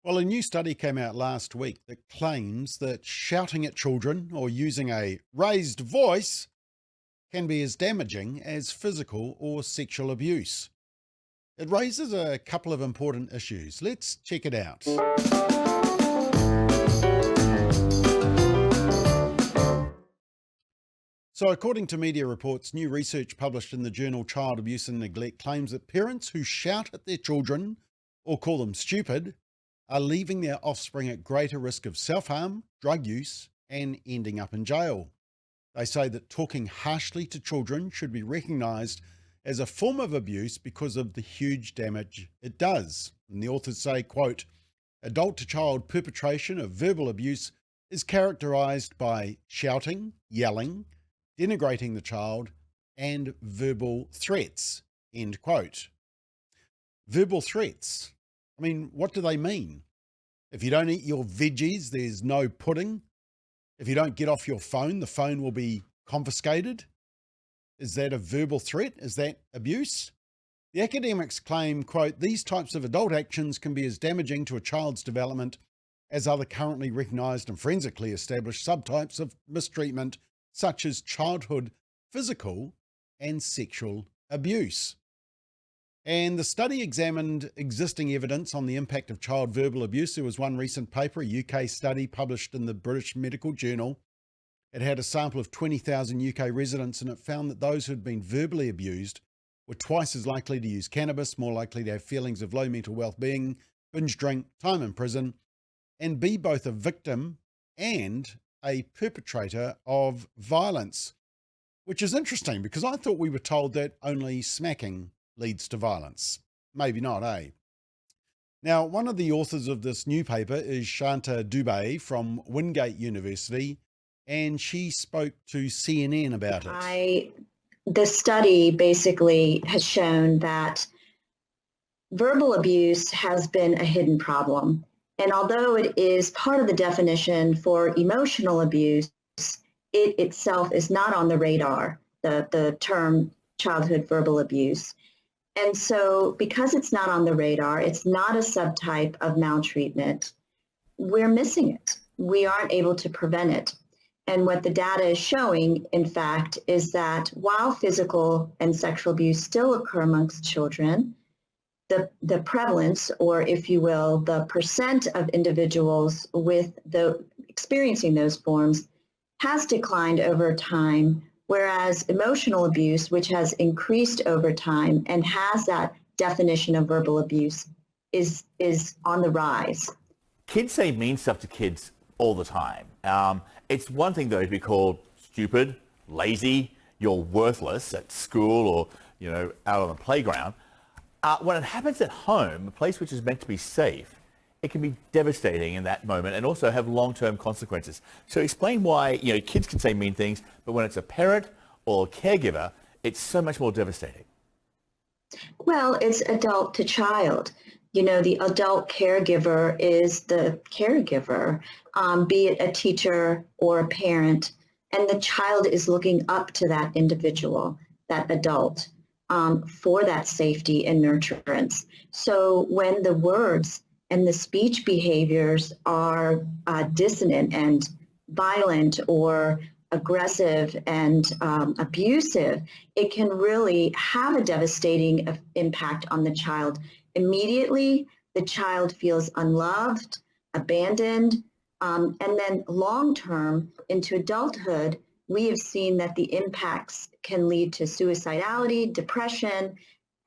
Well, a new study came out last week that claims that shouting at children or using a raised voice can be as damaging as physical or sexual abuse. It raises a couple of important issues. Let's check it out. So, according to media reports, new research published in the journal Child Abuse and Neglect claims that parents who shout at their children or call them stupid are leaving their offspring at greater risk of self-harm, drug use, and ending up in jail. They say that talking harshly to children should be recognised as a form of abuse because of the huge damage it does. And the authors say, quote, adult to child perpetration of verbal abuse is characterised by shouting, yelling, denigrating the child, and verbal threats, end quote. Verbal threats. I mean, what do they mean? If you don't eat your veggies, there's no pudding. If you don't get off your phone, the phone will be confiscated. Is that a verbal threat? Is that abuse? The academics claim, quote, these types of adult actions can be as damaging to a child's development as other currently recognised and forensically established subtypes of mistreatment, such as childhood physical and sexual abuse. And the study examined existing evidence on the impact of child verbal abuse. There was one recent paper, a UK study published in the British Medical Journal. It had a sample of 20,000 UK residents, and it found that those who had been verbally abused were twice as likely to use cannabis, more likely to have feelings of low mental well-being, binge drink, time in prison, and be both a victim and a perpetrator of violence, which is interesting because I thought we were told that only smacking leads to violence. Maybe not, eh? Now, one of the authors of this new paper is Shanta Dubey from Wingate University, and she spoke to CNN about it. The study basically has shown that verbal abuse has been a hidden problem. And although it is part of the definition for emotional abuse, it itself is not on the radar, the term childhood verbal abuse. And so because it's not on the radar, it's not a subtype of maltreatment, we're missing it. We aren't able to prevent it. And what the data is showing, in fact, is that while physical and sexual abuse still occur amongst children, the prevalence, or if you will, the percent of individuals with experiencing those forms has declined over time, whereas emotional abuse, which has increased over time and has that definition of verbal abuse, is on the rise. Kids say mean stuff to kids all the time. It's one thing, though, to be called stupid, lazy, you're worthless at school or, out on the playground. When it happens at home, a place which is meant to be safe, it can be devastating in that moment and also have long-term consequences. So explain why, kids can say mean things, but when it's a parent or a caregiver, it's so much more devastating. Well, it's adult to child. The adult caregiver is the caregiver, be it a teacher or a parent, and the child is looking up to that individual, that adult, for that safety and nurturance. So when the words and the speech behaviors are dissonant and violent or aggressive and abusive, it can really have a devastating impact on the child. Immediately, the child feels unloved, abandoned, and then long-term into adulthood, we have seen that the impacts can lead to suicidality, depression,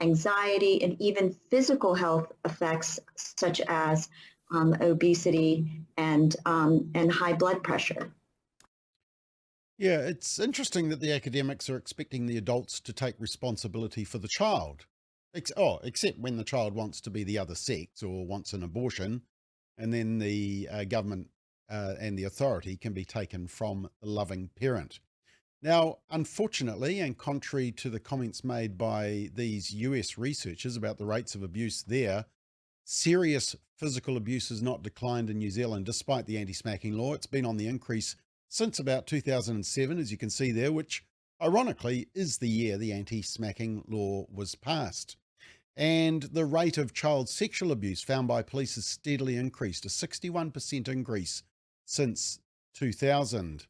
anxiety, and even physical health effects such as obesity and high blood pressure. Yeah, it's interesting that the academics are expecting the adults to take responsibility for the child. Except when the child wants to be the other sex or wants an abortion, and then the government and the authority can be taken from the loving parent. Now, unfortunately, and contrary to the comments made by these US researchers about the rates of abuse there, serious physical abuse has not declined in New Zealand despite the anti-smacking law. It's been on the increase since about 2007, as you can see there, which ironically is the year the anti-smacking law was passed. And the rate of child sexual abuse found by police has steadily increased, a 61% increase since 2000.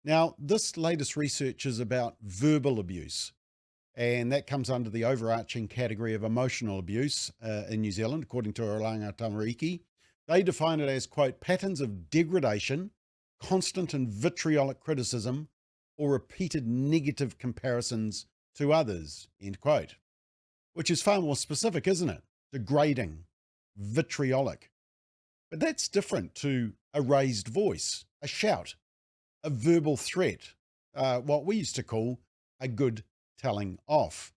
Now, this latest research is about verbal abuse, and that comes under the overarching category of emotional abuse in New Zealand, according to Oranga Tamariki. They define it as, quote, patterns of degradation, constant and vitriolic criticism, or repeated negative comparisons to others, end quote. Which is far more specific, isn't it? Degrading, vitriolic. But that's different to a raised voice, a shout, a verbal threat, what we used to call a good telling off.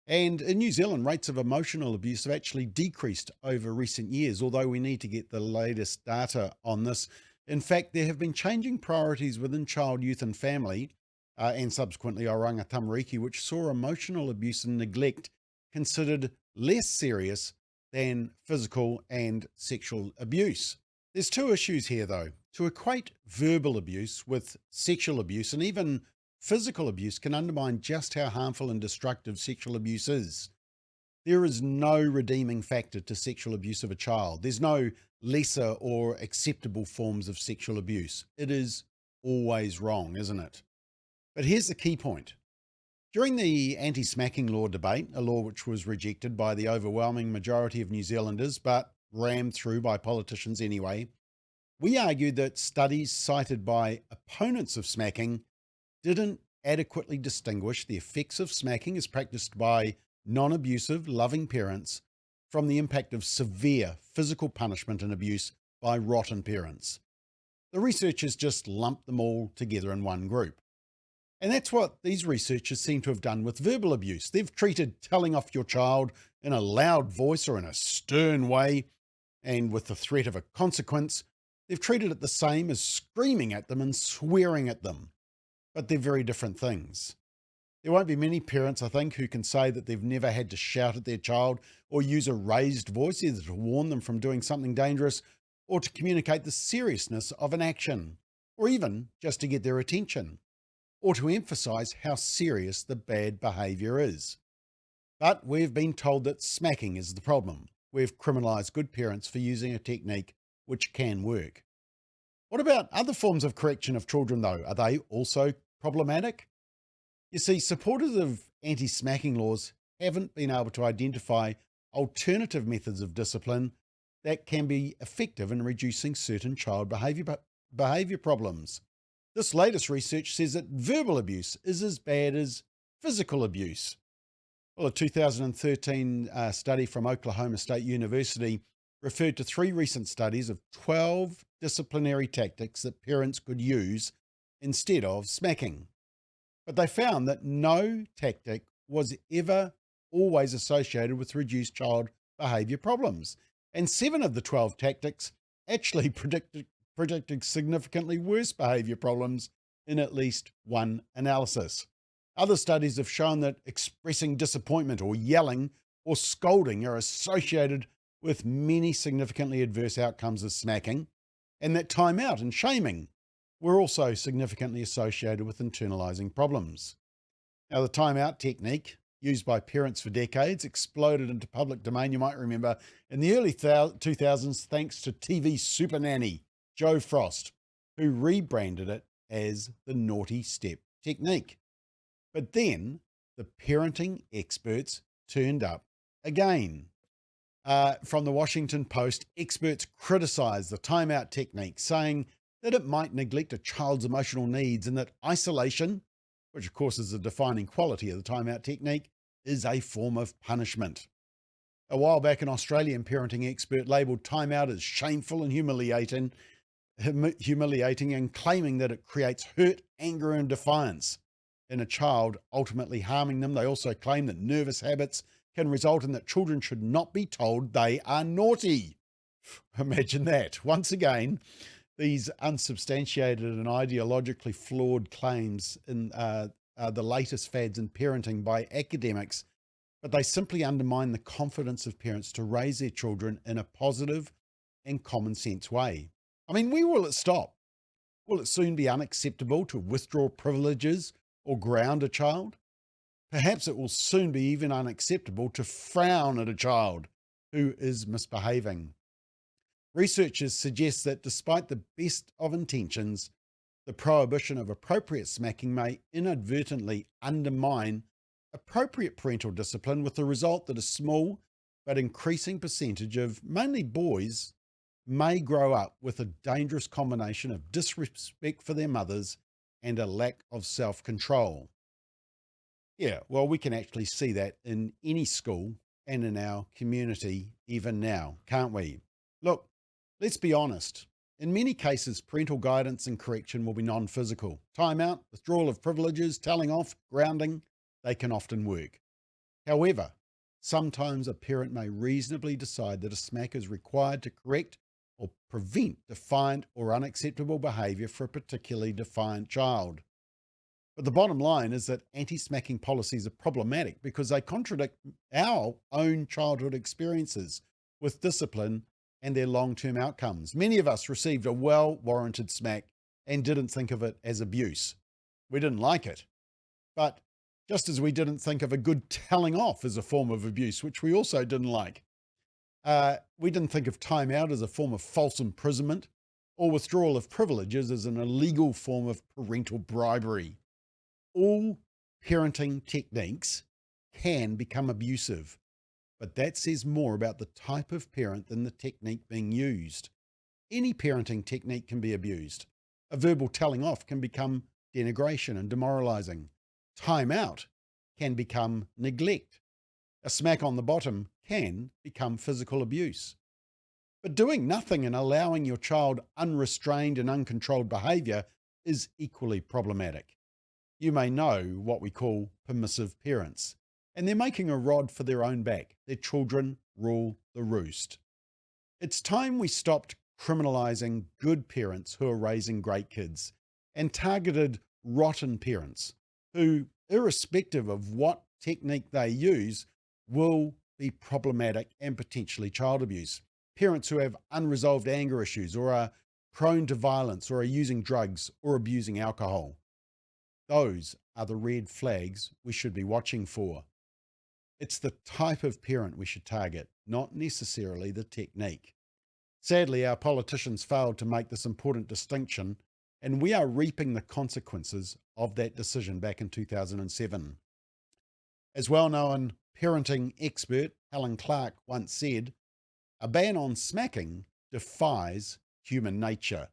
And in New Zealand, rates of emotional abuse have actually decreased over recent years, although we need to get the latest data on this. In fact, there have been changing priorities within child, youth and family, and subsequently Oranga Tamariki, which saw emotional abuse and neglect considered less serious than physical and sexual abuse. There's two issues here, though. To equate verbal abuse with sexual abuse and even physical abuse can undermine just how harmful and destructive sexual abuse is. There is no redeeming factor to sexual abuse of a child. There's no lesser or acceptable forms of sexual abuse. It is always wrong, isn't it? But here's the key point. During the anti-smacking law debate, a law which was rejected by the overwhelming majority of New Zealanders, but rammed through by politicians anyway, we argued that studies cited by opponents of smacking didn't adequately distinguish the effects of smacking as practiced by non-abusive, loving parents from the impact of severe physical punishment and abuse by rotten parents. The researchers just lumped them all together in one group. And that's what these researchers seem to have done with verbal abuse. They've treated telling off your child in a loud voice or in a stern way, and with the threat of a consequence. They've treated it the same as screaming at them and swearing at them. But they're very different things. There won't be many parents, I think, who can say that they've never had to shout at their child or use a raised voice, either to warn them from doing something dangerous or to communicate the seriousness of an action, or even just to get their attention, or to emphasize how serious the bad behavior is. But we've been told that smacking is the problem. We've criminalized good parents for using a technique which can work. What about other forms of correction of children, though? Are they also problematic? You see, supporters of anti-smacking laws haven't been able to identify alternative methods of discipline that can be effective in reducing certain child behavior problems. This latest research says that verbal abuse is as bad as physical abuse. Well, a 2013 study from Oklahoma State University referred to 3 recent studies of 12 disciplinary tactics that parents could use instead of smacking. But they found that no tactic was ever always associated with reduced child behavior problems. And 7 of the 12 tactics actually predicted significantly worse behavior problems in at least one analysis. Other studies have shown that expressing disappointment or yelling or scolding are associated with many significantly adverse outcomes of smacking, and that timeout and shaming were also significantly associated with internalizing problems. Now, the timeout technique, used by parents for decades, exploded into public domain, you might remember, in the early 2000s thanks to TV super nanny Joe Frost, who rebranded it as the naughty step technique. But then the parenting experts turned up again. From the Washington Post, experts criticized the timeout technique, saying that it might neglect a child's emotional needs and that isolation, which of course is a defining quality of the timeout technique, is a form of punishment. A while back, an Australian parenting expert labelled timeout as shameful and humiliating and claiming that it creates hurt, anger and defiance in a child, ultimately harming them. They also claim that nervous habits can result in that children should not be told they are naughty. Imagine that. Once again, these unsubstantiated and ideologically flawed claims in the latest fads in parenting by academics, but they simply undermine the confidence of parents to raise their children in a positive and common sense way. I mean, where will it stop? Will it soon be unacceptable to withdraw privileges or ground a child? Perhaps it will soon be even unacceptable to frown at a child who is misbehaving. Researchers suggest that despite the best of intentions, the prohibition of appropriate smacking may inadvertently undermine appropriate parental discipline, with the result that a small but increasing percentage of mainly boys may grow up with a dangerous combination of disrespect for their mothers and a lack of self-control. Yeah, well, we can actually see that in any school and in our community even now, can't we? Look, let's be honest. In many cases, parental guidance and correction will be non-physical. Timeout, withdrawal of privileges, telling off, grounding, they can often work. However, sometimes a parent may reasonably decide that a smack is required to correct or prevent defiant or unacceptable behaviour for a particularly defiant child. But the bottom line is that anti-smacking policies are problematic because they contradict our own childhood experiences with discipline and their long-term outcomes. Many of us received a well-warranted smack and didn't think of it as abuse. We didn't like it. But just as we didn't think of a good telling off as a form of abuse, which we also didn't like. We didn't think of timeout as a form of false imprisonment or withdrawal of privileges as an illegal form of parental bribery. All parenting techniques can become abusive, but that says more about the type of parent than the technique being used. Any parenting technique can be abused. A verbal telling off can become denigration and demoralizing. Time out can become neglect. A smack on the bottom can become physical abuse. But doing nothing and allowing your child unrestrained and uncontrolled behavior is equally problematic. You may know what we call permissive parents, and they're making a rod for their own back. Their children rule the roost. It's time we stopped criminalizing good parents who are raising great kids and targeted rotten parents who, irrespective of what technique they use, will be problematic and potentially child abuse. Parents who have unresolved anger issues or are prone to violence or are using drugs or abusing alcohol. Those are the red flags we should be watching for. It's the type of parent we should target, not necessarily the technique. Sadly, our politicians failed to make this important distinction, and we are reaping the consequences of that decision back in 2007. As well-known parenting expert Helen Clark once said, "A ban on smacking defies human nature."